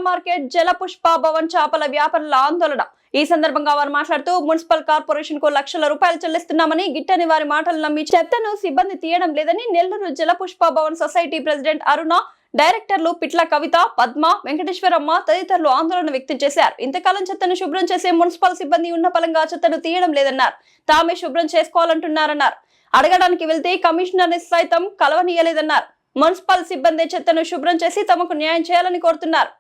Market జలపుష్ప Bhavan చేపల వ్యాపారుల ఆందోళన. ఈ సందర్భంగా వారు మాట్లాడుతూ మున్సిపల్ కార్పొరేషన్ కు లక్షల రూపాయలు చెల్లిస్తున్నామని, గిట్టని వారి మాటలు నమ్మి చెత్తను సిబ్బంది తీయడం లేదని నెల్లూరు జలపుష్ప భవన్ సొసైటీ ప్రెసిడెంట్ అరుణ, డైరెక్టర్లు పిట్ల కవిత, పద్మ, వెంకటేశ్వరమ్మ తదితరులు ఆందోళన వ్యక్తం చేశారు. ఇంతకాలం చెత్తను శుభ్రం చేసే మున్సిపల్ సిబ్బంది ఉన్న పలంగా చెత్తను తీయడం లేదన్నారు. తామే శుభ్రం చేసుకోవాలంటున్నారన్నారు. అడగడానికి వెళ్తే కమిషనర్ ని సైతం కలవనీయలేదన్నారు. మున్సిపల్ సిబ్బంది చెత్తను శుభ్రం చేసి తమకు న్యాయం చేయాలని కోరుతున్నారు.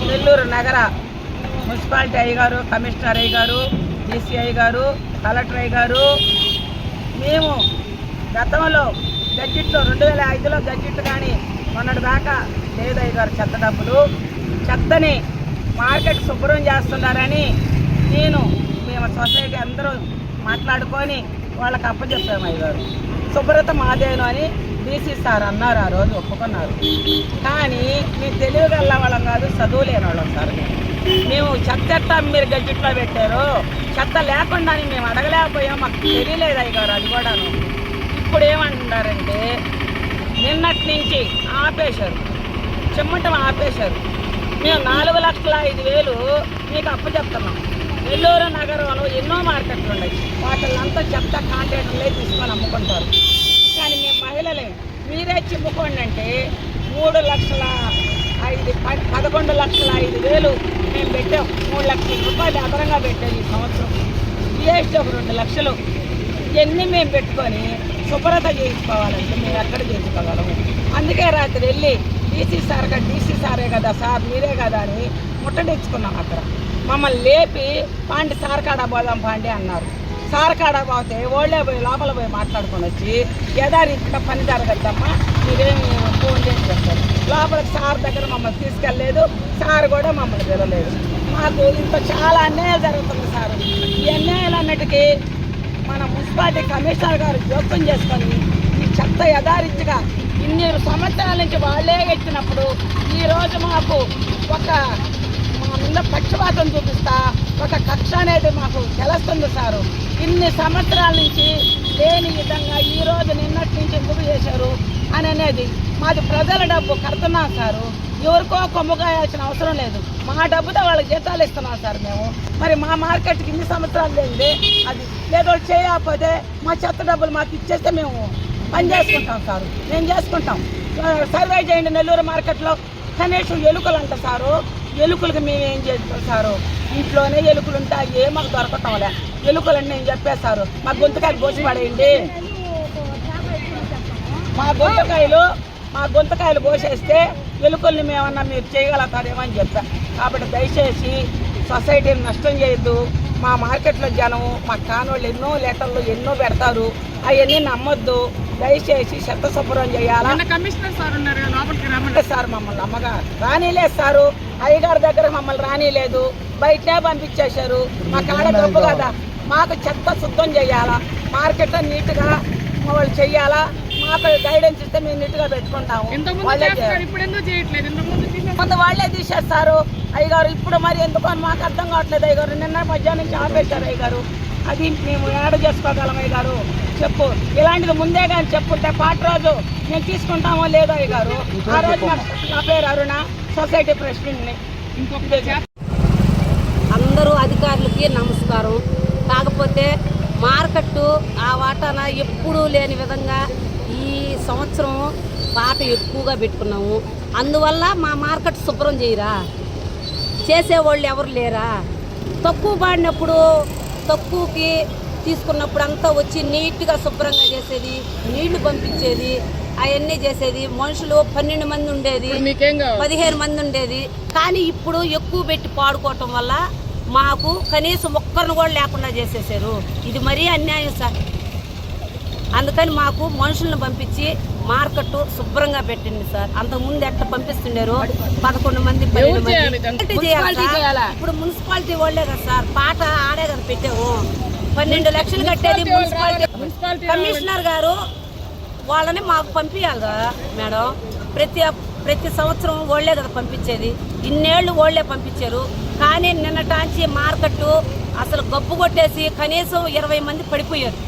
నెల్లూరు నగర మున్సిపాలిటీ అయ్యగారు, కమిషనర్ అయ్యగారు, డీసీఐ గారు, కలెక్టర్ అయ్యగారు, మేము గతంలో గడ్జిట్లో 2005లో గడ్జిట్ కానీ మొన్నటి దాకా లేదు అయ్యగారు. చెత్త డబ్బులు చెత్తని మార్కెట్ శుభ్రం చేస్తున్నారని మేము సొసైటీ అందరూ మాట్లాడుకొని వాళ్ళకి అప్పచెప్పాము అయ్యగారు. శుభ్రత మాదేను అని డీసీ సార్ అన్నారు. ఆ రోజు ఒప్పుకున్నారు. కానీ మేము తెలివిగల వాళ్ళం కాదు, చదువు లేని వాళ్ళం సార్. మేము చెత్త మీరు గడ్జిట్లో పెట్టారు, చెత్త లేకుండా మేము అడగలేకపోయాం, మాకు తెలియలేదు అయ్యగారు. అది కూడాను ఇప్పుడు ఏమంటున్నారంటే నిన్నటి నుంచి ఆపేశారు, చెమ్మటం ఆపేశారు. మేము 4,05,000 మీకు అప్పచెప్తున్నాం. నెల్లూరు నగరంలో ఎన్నో మార్కెట్లు ఉన్నాయి, వాటిల్లంతా చెత్త కాంట్రాక్టర్లే తీసుకొని అమ్ముకుంటారు. కానీ మేము మహిళలే మీరే చిమ్ముకోండి అంటే 11,05,000 మేము పెట్టాం. 3 లక్షల రూపాయలు అదనంగా పెట్టాం ఈ సంవత్సరం. జిఎస్టీ ఒక 2 లక్షలు. ఇవన్నీ మేము పెట్టుకొని శుభ్రత చేయించుకోవాలంటే మేము ఎక్కడ చేయించుకోగలము. అందుకే రాత్రి వెళ్ళి డీసీ సారే కదా సార్, మీరే కదా అని ముట్టడించుకున్నాం. అక్కడ మమ్మల్ని లేపి పాండి సార్ కాడ పోదాం పాండి అన్నారు. సార్ కాడ పోతే ఓళ్ళే పోయి లోపల పోయి మాట్లాడుకొని వచ్చి యథారీతిగా పని జరగద్దమ్మా, మీరేమి ఫోన్ చేసి చెప్తారు. లోపలికి సార్ దగ్గర మమ్మల్ని తీసుకెళ్ళలేదు, సార్ కూడా మమ్మల్ని పిలవలేదు. మాకు ఇంత చాలా అన్యాయాలు జరుగుతుంది సార్. ఈ అన్యాయాలన్నిటికీ మన మున్సిపాలిటీ కమిషనర్ గారు జోక్యం చేసుకొని ఈ చెత్త యథారీతిగా ఇన్ని సంవత్సరాల నుంచి వాళ్ళే ఎత్తినప్పుడు ఈరోజు మాకు మా మీద పక్షపాతం చూపిస్తా ఒక కక్ష అనేది మాకు తెలుస్తుంది సారు. ఇన్ని సంవత్సరాల నుంచి లేని విధంగా ఈరోజు నిన్నటి నుంచి ఎందుకు చేశారు అని అనేది మాది ప్రజల డబ్బు కడుతున్నాం సారు. ఎవరికో కొమ్ముగాయాల్సిన అవసరం లేదు, మా డబ్బుతో వాళ్ళకి జీతాలు ఇస్తున్నాం సార్ మేము. మరి మా మార్కెట్కి ఇన్ని సంవత్సరాలు లేనిది అది లేదో చేయకపోతే మా చెత్త డబ్బులు మాకు ఇచ్చేస్తే మేము పని చేసుకుంటాం సారు. మేము చేసుకుంటాం. సర్వే చేయండి నెల్లూరు మార్కెట్లో కనీసం ఎలుకలు అంట సారు. ఎలుకలకి మేము ఏం చేస్తాం సారు? ఇంట్లోనే ఎలుకలు ఉంటాయి, మాకు దొరకటంలే. ఎలుకలని నేను చెప్పేశారు, మా గొంతుకాయలు కోసి పడేయండి, మా గొంతుకాయలు కోసేస్తే ఎలుకల్ని మేమన్నా మీరు చేయగలుగుతారేమో అని చెప్పా. కాబట్టి దయచేసి సొసైటీని నష్టం చేయొద్దు. మా మార్కెట్లో జనం మా కానోళ్ళు ఎన్నో లెటర్లు ఎన్నో పెడతారు, అవన్నీ నమ్మొద్దు. దయచేసి చెత్త శుభ్రం చేయాలా. కమిషనర్ సార్ ఉన్నారు, సార్ మమ్మల్ని నమ్మగా రానిలేదు సారు. అయ్యగారి దగ్గర మమ్మల్ని రానిలేదు, బయటనే పంపించేశారు. మా కాడ డబ్బు కదా, మాకు చెత్త శుద్ధం చేయాలా, మార్కెట్లో నీట్గా వాళ్ళు చెయ్యాలా. మాకు గైడెన్స్ ఇస్తే మేము నీట్గా పెట్టుకుంటాము. ముందు వాళ్ళే తీసేస్తారు అయ్యగారు. ఇప్పుడు మరి ఎందుకు మాకు అర్థం కావట్లేదు అయ్యగారు. నిన్న మధ్యాహ్నం నుంచి ఆపేశారు అయ్యగారు. అది మేము యాడ్ చేసుకోగలం అయ్యగారు. చెప్పు, ఇలాంటిది ముందే కానీ చెప్పుంటే పాట రోజు మేము తీసుకుంటామో లేదో అయ్యగారు. ఆ రోజు నా పేరు అరుణ, సొసైటీ ప్రెసిడెంట్ని. అందరూ అధికారులకి నమస్కారం. కాకపోతే మార్కెట్టు ఆ వాటాన ఎప్పుడూ లేని విధంగా ఈ సంవత్సరం పాట ఎక్కువగా పెట్టుకున్నాము. అందువల్ల మా మార్కెట్ శుభ్రం చేయరా, చేసేవాళ్ళు ఎవరు లేరా? తక్కువ పాడినప్పుడు తక్కువకి తీసుకున్నప్పుడు అంతా వచ్చి నీట్గా శుభ్రంగా చేసేది, నీళ్లు పంపించేది, అవన్నీ చేసేది. మనుషులు 12 మంది ఉండేది, 15 మంది ఉండేది. కానీ ఇప్పుడు ఎక్కువ పెట్టి పాడుకోవటం వల్ల మాకు కనీసం ఒక్కరిని కూడా లేకుండా చేసేసారు. ఇది మరీ అన్యాయం సార్. అందుకని మాకు మనుషులను పంపించి మార్కెట్ శుభ్రంగా పెట్టింది సార్. అంతకుముందు ఎట్లా పంపిస్తుండారు 11 మంది 12 మంది చేయాలి. ఇప్పుడు మున్సిపాలిటీ వాళ్ళే కదా సార్, పాట ఆడే కదా పెట్టాము. 12 లక్షలు కట్టేది మున్సిపాలిటీ. కమిషనర్ గారు వాళ్ళని మాకు పంపించాలి కదా మేడం. ప్రతి సంవత్సరం వాళ్ళే కదా పంపించేది. ఇన్నేళ్లు వాళ్ళే పంపించారు. కానీ నిన్నటాంచి మార్కెట్ అసలు గబ్బు కొట్టేసి కనీసం 20 మంది పడిపోయారు.